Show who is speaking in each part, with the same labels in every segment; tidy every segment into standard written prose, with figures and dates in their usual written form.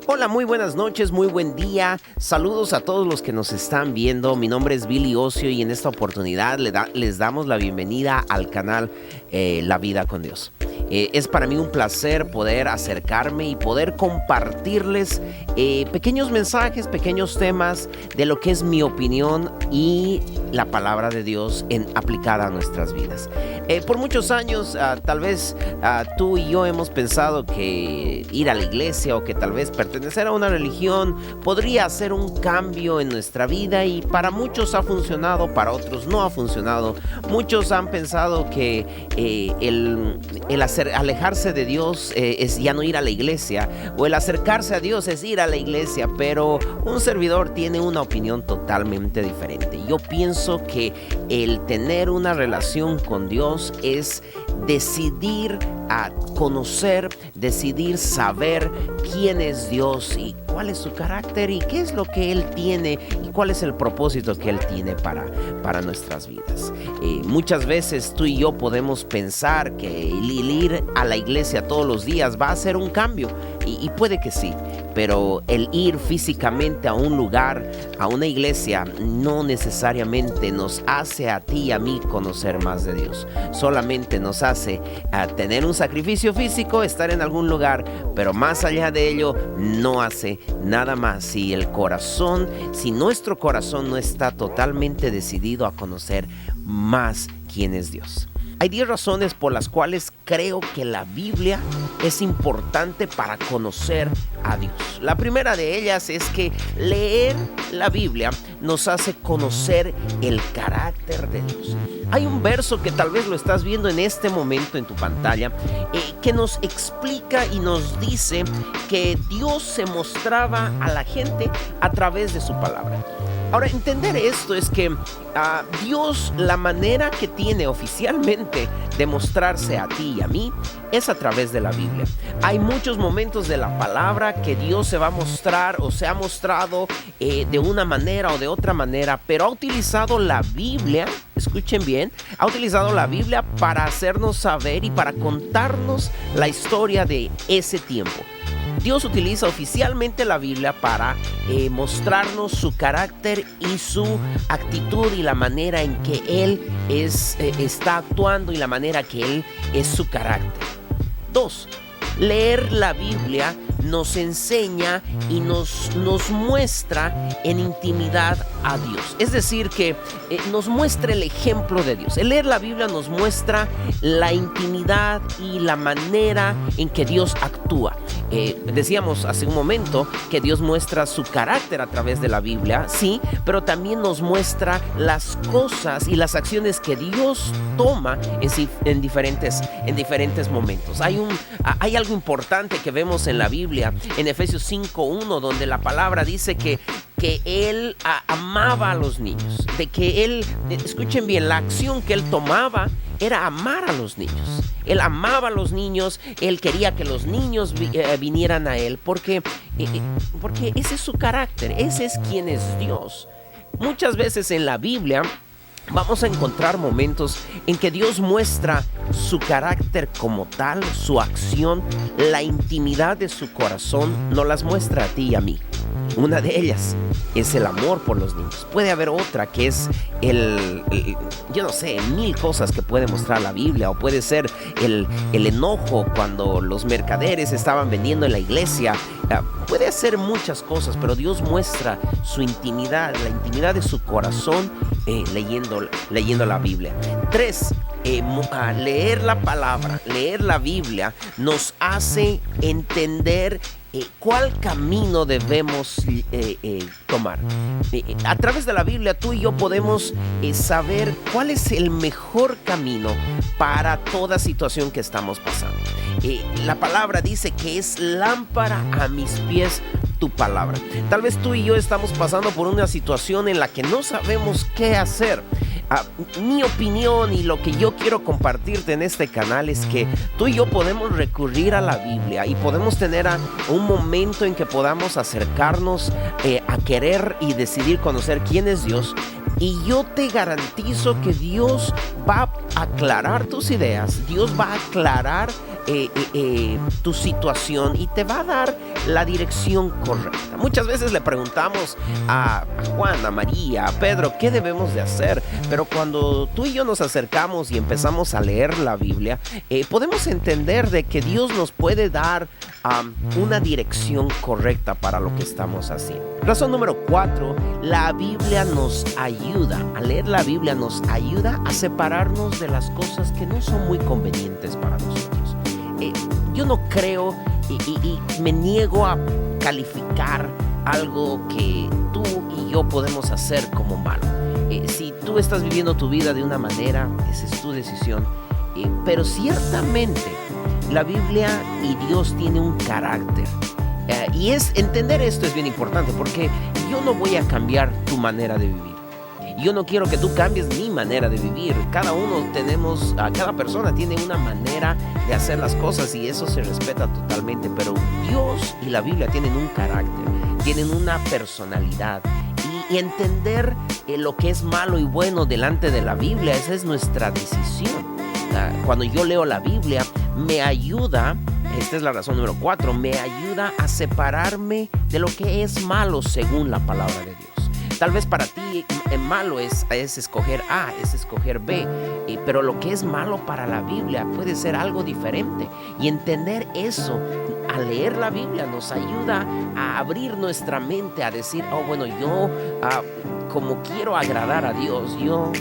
Speaker 1: Hola, muy buenas noches, muy buen día. Saludos a todos los que nos están viendo. Mi nombre es Billy Ocio y en esta oportunidad les damos la bienvenida al canal La Vida con Dios. Es para mí un placer poder acercarme y poder compartirles pequeños mensajes, pequeños temas de lo que es mi opinión y la palabra de Dios aplicada a nuestras vidas. Por muchos años, tal vez tú y yo hemos pensado que ir a la iglesia o que tal vez pertenecer a una religión podría hacer un cambio en nuestra vida, y para muchos ha funcionado, para otros no ha funcionado. Muchos han pensado que alejarse de Dios es ya no ir a la iglesia, o el acercarse a Dios es ir a la iglesia, pero un servidor tiene una opinión totalmente diferente. Yo pienso que el tener una relación con Dios es decidir a conocer, decidir saber quién es Dios y cuál es su carácter y qué es lo que Él tiene y cuál es el propósito que Él tiene para nuestras vidas. Muchas veces tú y yo podemos pensar que el ir a la iglesia todos los días va a hacer un cambio, y puede que sí, pero el ir físicamente a un lugar, a una iglesia, no necesariamente nos hace a ti y a mí conocer más de Dios. Solamente nos hace tener un sacrificio físico, estar en algún lugar, pero más allá de ello no hace nada más si nuestro corazón no está totalmente decidido a conocer más quién es Dios. Hay 10 razones por las cuales creo que la Biblia es importante para conocer a Dios. La primera de ellas es que leer la Biblia nos hace conocer el carácter de Dios. Hay un verso que tal vez lo estás viendo en este momento en tu pantalla, que nos explica y nos dice que Dios se mostraba a la gente a través de su palabra. Ahora, entender esto es que Dios, la manera que tiene oficialmente de mostrarse a ti y a mí es a través de la Biblia. Hay muchos momentos de la palabra que Dios se va a mostrar o se ha mostrado de una manera o de otra manera, pero ha utilizado la Biblia, escuchen bien, ha utilizado la Biblia para hacernos saber y para contarnos la historia de ese tiempo. Dios utiliza oficialmente la Biblia para mostrarnos su carácter y su actitud y la manera en que Él está actuando y la manera que Él es su carácter. 2. Leer la Biblia nos enseña y nos muestra en intimidad a Dios. Es decir, que nos muestra el ejemplo de Dios. El leer la Biblia nos muestra la intimidad y la manera en que Dios actúa. Decíamos hace un momento que Dios muestra su carácter a través de la Biblia, sí, pero también nos muestra las cosas y las acciones que Dios toma en diferentes momentos. Hay algo importante que vemos en la Biblia, en Efesios 5:1, donde la palabra dice que Él amaba a los niños, de que Él, escuchen bien, la acción que Él tomaba era amar a los niños. Él amaba a los niños, Él quería que los niños vinieran a Él, porque ese es su carácter, ese es quien es Dios. Muchas veces en la Biblia vamos a encontrar momentos en que Dios muestra su carácter como tal, su acción, la intimidad de su corazón, nos las muestra a ti y a mí. Una de ellas es el amor por los niños. Puede haber otra que es yo no sé, 1000 cosas que puede mostrar la Biblia, o puede ser el enojo cuando los mercaderes estaban vendiendo en la iglesia. Puede ser muchas cosas, pero Dios muestra su intimidad, la intimidad de su corazón leyendo la Biblia. 3. Leer la palabra, leer la Biblia nos hace entender cuál camino debemos tomar. A través de la Biblia tú y yo podemos saber cuál es el mejor camino para toda situación que estamos pasando. La palabra dice que es lámpara a mis pies tu palabra. Tal vez tú y yo estamos pasando por una situación en la que no sabemos qué hacer. Mi opinión y lo que yo quiero compartirte en este canal es que tú y yo podemos recurrir a la Biblia y podemos tener un momento en que podamos acercarnos a querer y decidir conocer quién es Dios. Y yo te garantizo que Dios va a aclarar tus ideas, Dios va a aclarar tu situación y te va a dar la dirección correcta. Muchas veces le preguntamos a Juan, a María, a Pedro, ¿qué debemos de hacer? Pero cuando tú y yo nos acercamos y empezamos a leer la Biblia, podemos entender de que Dios nos puede dar una dirección correcta para lo que estamos haciendo. Razón número 4, la Biblia nos ayuda. Al leer la Biblia nos ayuda a separarnos de las cosas que no son muy convenientes para nosotros. Yo no creo y me niego a calificar algo que tú y yo podemos hacer como malo. Si tú estás viviendo tu vida de una manera, esa es tu decisión. Pero ciertamente la Biblia y Dios tienen un carácter. Y entender esto es bien importante, porque yo no voy a cambiar tu manera de vivir. Yo no quiero que tú cambies mi manera de vivir. Cada persona tiene una manera de hacer las cosas y eso se respeta totalmente. Pero Dios y la Biblia tienen un carácter, tienen una personalidad. Y entender lo que es malo y bueno delante de la Biblia, esa es nuestra decisión. Cuando yo leo la Biblia, me ayuda, esta es la razón número 4, me ayuda a separarme de lo que es malo según la palabra de Dios. Tal vez para ti malo es escoger A, es escoger B, pero lo que es malo para la Biblia puede ser algo diferente. Y entender eso, al leer la Biblia, nos ayuda a abrir nuestra mente, a decir, yo como quiero agradar a Dios, yo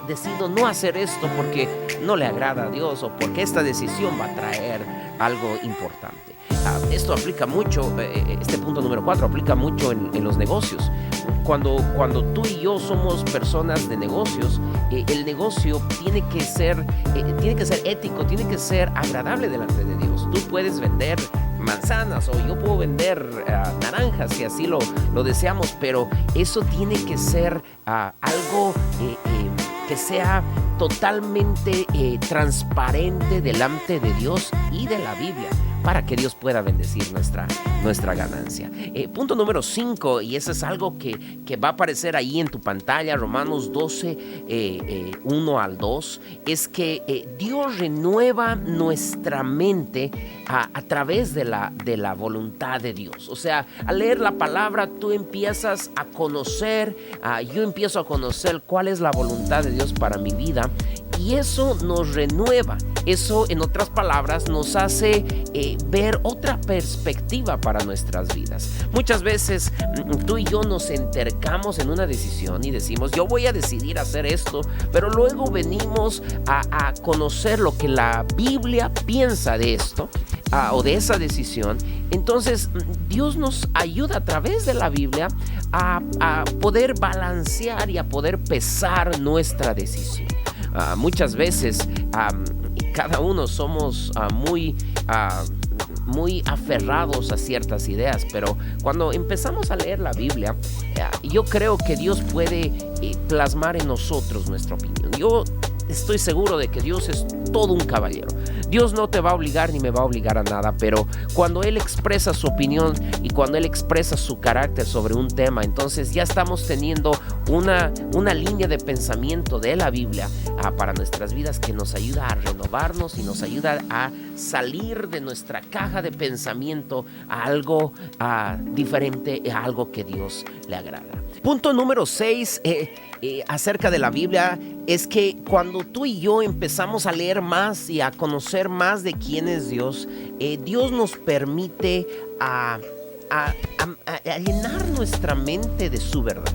Speaker 1: decido no hacer esto porque no le agrada a Dios o porque esta decisión va a traer algo importante. Esto aplica mucho, este punto número 4 aplica mucho en los negocios. Cuando tú y yo somos personas de negocios, el negocio tiene que ser ético, tiene que ser agradable delante de Dios. Tú puedes vender manzanas o yo puedo vender naranjas si así lo deseamos, pero eso tiene que ser algo que sea totalmente transparente delante de Dios y de la Biblia, para que Dios pueda bendecir nuestra ganancia. Punto número 5, y eso es algo que va a aparecer ahí en tu pantalla, Romanos 12, 1 al 2, es que Dios renueva nuestra mente a través de la voluntad de Dios. O sea, al leer la palabra, tú empiezas a conocer, yo empiezo a conocer cuál es la voluntad de Dios para mi vida. Y eso nos renueva, eso en otras palabras nos hace ver otra perspectiva para nuestras vidas. Muchas veces tú y yo nos entercamos en una decisión y decimos, yo voy a decidir hacer esto, pero luego venimos a conocer lo que la Biblia piensa de esto o de esa decisión. Entonces Dios nos ayuda a través de la Biblia a poder balancear y a poder pesar nuestra decisión. Muchas veces cada uno somos muy aferrados a ciertas ideas, pero cuando empezamos a leer la Biblia, yo creo que Dios puede plasmar en nosotros nuestra opinión. Yo estoy seguro de que Dios es todo un caballero. Dios no te va a obligar ni me va a obligar a nada, pero cuando Él expresa su opinión y cuando Él expresa su carácter sobre un tema, entonces ya estamos teniendo una línea de pensamiento de la Biblia para nuestras vidas que nos ayuda a renovarnos y nos ayuda a salir de nuestra caja de pensamiento a algo diferente, a algo que Dios le agrada. Punto número 6 acerca de la Biblia es que cuando tú y yo empezamos a leer más y a conocer más de quién es Dios, Dios nos permite a llenar nuestra mente de su verdad.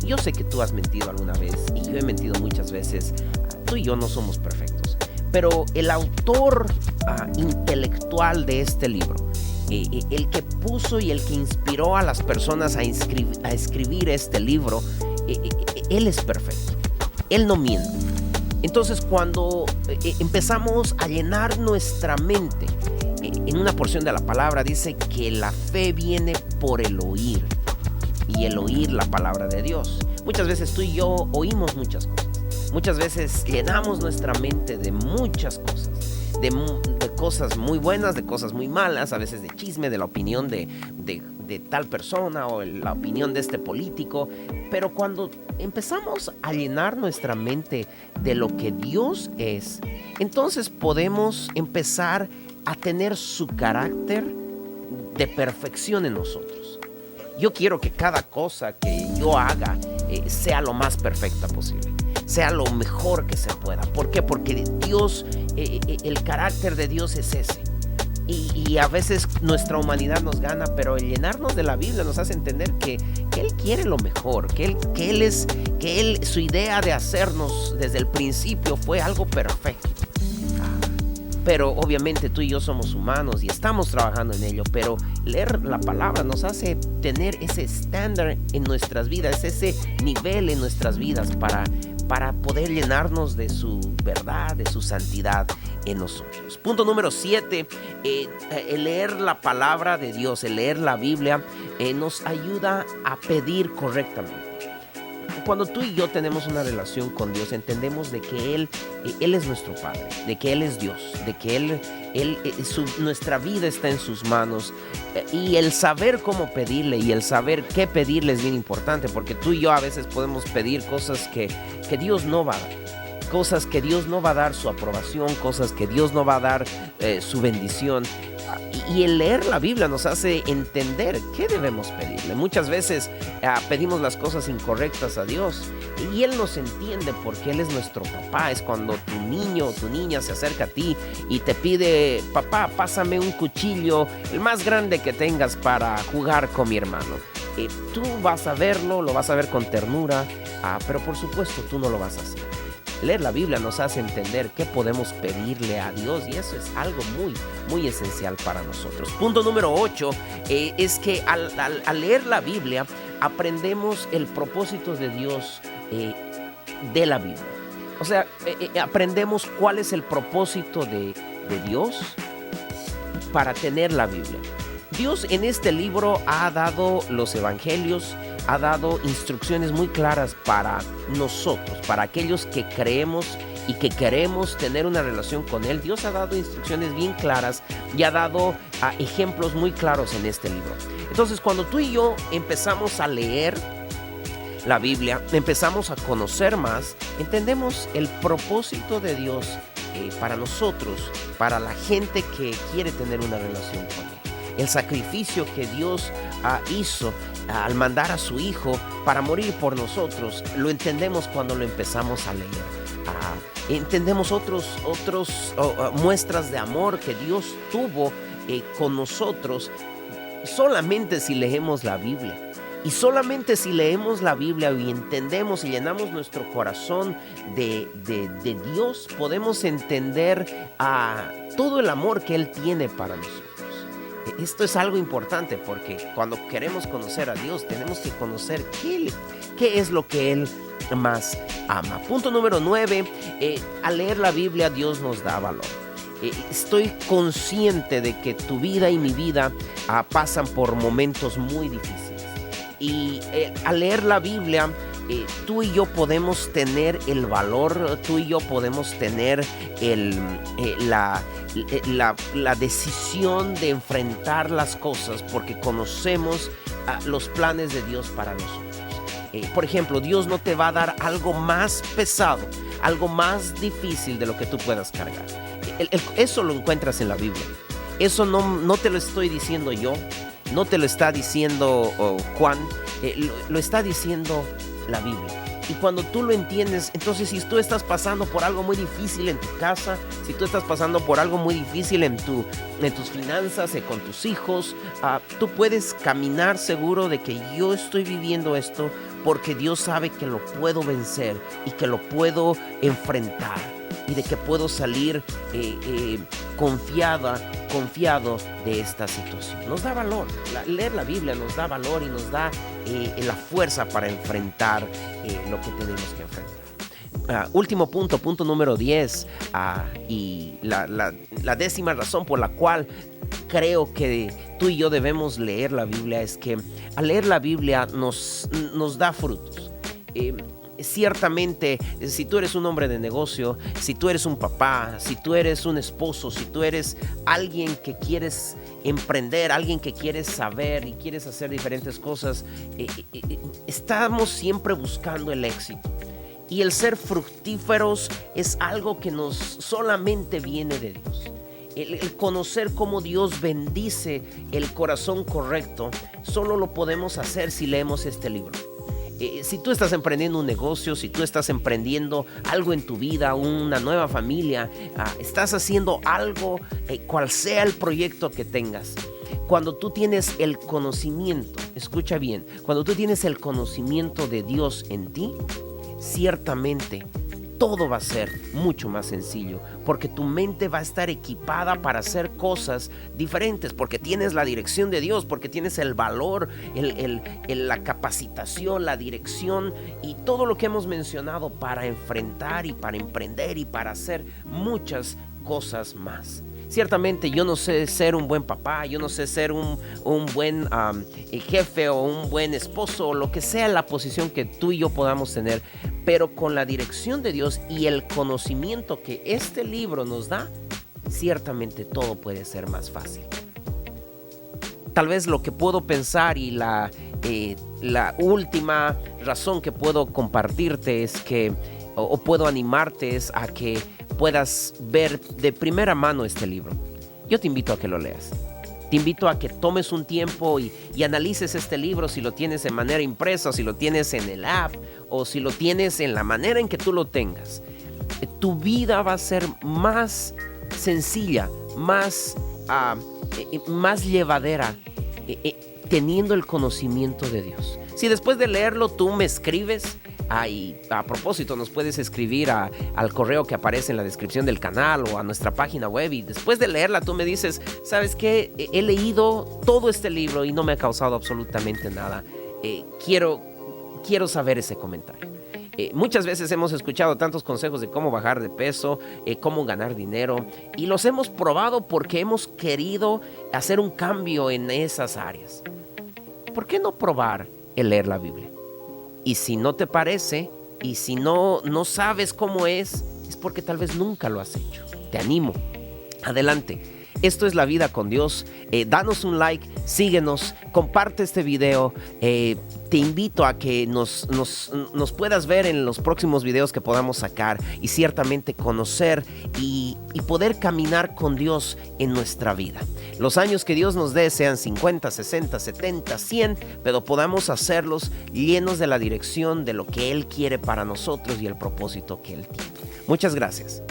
Speaker 1: Yo sé que tú has mentido alguna vez y yo he mentido muchas veces. Tú y yo no somos perfectos, pero el autor intelectual de este libro, el que puso y el que inspiró a las personas a escribir este libro, él es perfecto, él no miente. Entonces cuando empezamos a llenar nuestra mente, en una porción de la palabra dice que la fe viene por el oír y el oír la palabra de Dios. Muchas veces tú y yo oímos muchas cosas, muchas veces llenamos nuestra mente de muchas cosas, de cosas muy buenas, de cosas muy malas, a veces de chisme, de la opinión de de tal persona o la opinión de este político, pero cuando empezamos a llenar nuestra mente de lo que Dios es, entonces podemos empezar a tener su carácter de perfección en nosotros. Yo quiero que cada cosa que yo haga sea lo más perfecta posible, sea lo mejor que se pueda. ¿Por qué? Porque Dios, el carácter de Dios es ese. Y a veces nuestra humanidad nos gana, pero el llenarnos de la Biblia nos hace entender que Él quiere lo mejor, que su idea de hacernos desde el principio fue algo perfecto. Pero obviamente tú y yo somos humanos y estamos trabajando en ello, pero leer la palabra nos hace tener ese estándar en nuestras vidas, ese nivel en nuestras vidas para poder llenarnos de su verdad, de su santidad en nosotros. Punto número 7, el leer la palabra de Dios, el leer la Biblia, nos ayuda a pedir correctamente. Cuando tú y yo tenemos una relación con Dios, entendemos de que Él es nuestro Padre, de que Él es Dios, de que nuestra vida está en sus manos. Y el saber cómo pedirle y el saber qué pedirle es bien importante, porque tú y yo a veces podemos pedir cosas que Dios no va a dar. Cosas que Dios no va a dar su aprobación, cosas que Dios no va a dar su bendición. Y el leer la Biblia nos hace entender qué debemos pedirle. Muchas veces pedimos las cosas incorrectas a Dios y Él nos entiende porque Él es nuestro papá. Es cuando tu niño o tu niña se acerca a ti y te pide: papá, pásame un cuchillo, el más grande que tengas, para jugar con mi hermano. Tú vas a verlo, lo vas a ver con ternura, pero por supuesto tú no lo vas a hacer. Leer la Biblia nos hace entender qué podemos pedirle a Dios, y eso es algo muy, muy esencial para nosotros. Punto número 8 es que al leer la Biblia aprendemos el propósito de Dios de la Biblia. O sea, aprendemos cuál es el propósito de Dios para tener la Biblia. Dios en este libro ha dado los evangelios, ha dado instrucciones muy claras para nosotros, para aquellos que creemos y que queremos tener una relación con Él. Dios ha dado instrucciones bien claras y ha dado ejemplos muy claros en este libro. Entonces, cuando tú y yo empezamos a leer la Biblia, empezamos a conocer más, entendemos el propósito de Dios para nosotros, para la gente que quiere tener una relación con Él. El sacrificio que Dios hizo al mandar a su Hijo para morir por nosotros, lo entendemos cuando lo empezamos a leer. Entendemos otros muestras de amor que Dios tuvo con nosotros solamente si leemos la Biblia. Y solamente si leemos la Biblia y entendemos y llenamos nuestro corazón de Dios, podemos entender todo el amor que Él tiene para nosotros. Esto es algo importante porque cuando queremos conocer a Dios tenemos que conocer qué es lo que Él más ama. Punto número 9, al leer la Biblia Dios nos da valor. Estoy consciente de que tu vida y mi vida pasan por momentos muy difíciles. Y al leer la Biblia, tú y yo podemos tener el valor, tú y yo podemos tener la decisión de enfrentar las cosas porque conocemos los planes de Dios para nosotros. Por ejemplo, Dios no te va a dar algo más pesado, algo más difícil de lo que tú puedas cargar. Eso lo encuentras en la Biblia. Eso no te lo estoy diciendo yo, no te lo está diciendo Juan, lo está diciendo la Biblia. Y cuando tú lo entiendes, entonces si tú estás pasando por algo muy difícil en tu casa, si tú estás pasando por algo muy difícil en tus finanzas, con tus hijos, tú puedes caminar seguro de que yo estoy viviendo esto porque Dios sabe que lo puedo vencer y que lo puedo enfrentar y de que puedo salir confiado de esta situación. Nos da valor. Leer la Biblia nos da valor y nos da la fuerza para enfrentar lo que tenemos que enfrentar. Último punto número 10, y la 10ª razón por la cual creo que tú y yo debemos leer la Biblia es que al leer la Biblia nos da frutos. Ciertamente, si tú eres un hombre de negocio, si tú eres un papá, si tú eres un esposo, si tú eres alguien que quieres emprender, alguien que quieres saber y quieres hacer diferentes cosas, estamos siempre buscando el éxito. Y el ser fructíferos es algo que nos solamente viene de Dios. El conocer cómo Dios bendice el corazón correcto, solo lo podemos hacer si leemos este libro. Si tú estás emprendiendo un negocio, si tú estás emprendiendo algo en tu vida, una nueva familia, estás haciendo algo, cual sea el proyecto que tengas. Cuando tú tienes el conocimiento, escucha bien, cuando tú tienes el conocimiento de Dios en ti, ciertamente todo va a ser mucho más sencillo, porque tu mente va a estar equipada para hacer cosas diferentes, porque tienes la dirección de Dios, porque tienes el valor, la capacitación, la dirección y todo lo que hemos mencionado para enfrentar y para emprender y para hacer muchas cosas más. Ciertamente yo no sé ser un buen papá, yo no sé ser un buen jefe o un buen esposo o lo que sea la posición que tú y yo podamos tener, pero con la dirección de Dios y el conocimiento que este libro nos da, ciertamente todo puede ser más fácil. Tal vez lo que puedo pensar y la última razón que puedo compartirte es que, o puedo animarte es a que puedas ver de primera mano este libro. Yo te invito a que lo leas. Te invito a que tomes un tiempo y analices este libro, si lo tienes de manera impresa, si lo tienes en el app o si lo tienes en la manera en que tú lo tengas. Tu vida va a ser más sencilla, más llevadera, teniendo el conocimiento de Dios. Si después de leerlo tú me escribes, y a propósito nos puedes escribir al correo que aparece en la descripción del canal o a nuestra página web, y después de leerla tú me dices, ¿sabes qué? He leído todo este libro y no me ha causado absolutamente nada. Quiero saber ese comentario. Muchas veces hemos escuchado tantos consejos de cómo bajar de peso, cómo ganar dinero, y los hemos probado porque hemos querido hacer un cambio en esas áreas. ¿Por qué no probar el leer la Biblia? Y si no te parece, y si no sabes cómo es porque tal vez nunca lo has hecho. Te animo, adelante. Esto es La Vida con Dios. Danos un like, síguenos, comparte este video. Te invito a que nos puedas ver en los próximos videos que podamos sacar y ciertamente conocer y poder caminar con Dios en nuestra vida. Los años que Dios nos dé sean 50, 60, 70, 100, pero podamos hacerlos llenos de la dirección de lo que Él quiere para nosotros y el propósito que Él tiene. Muchas gracias.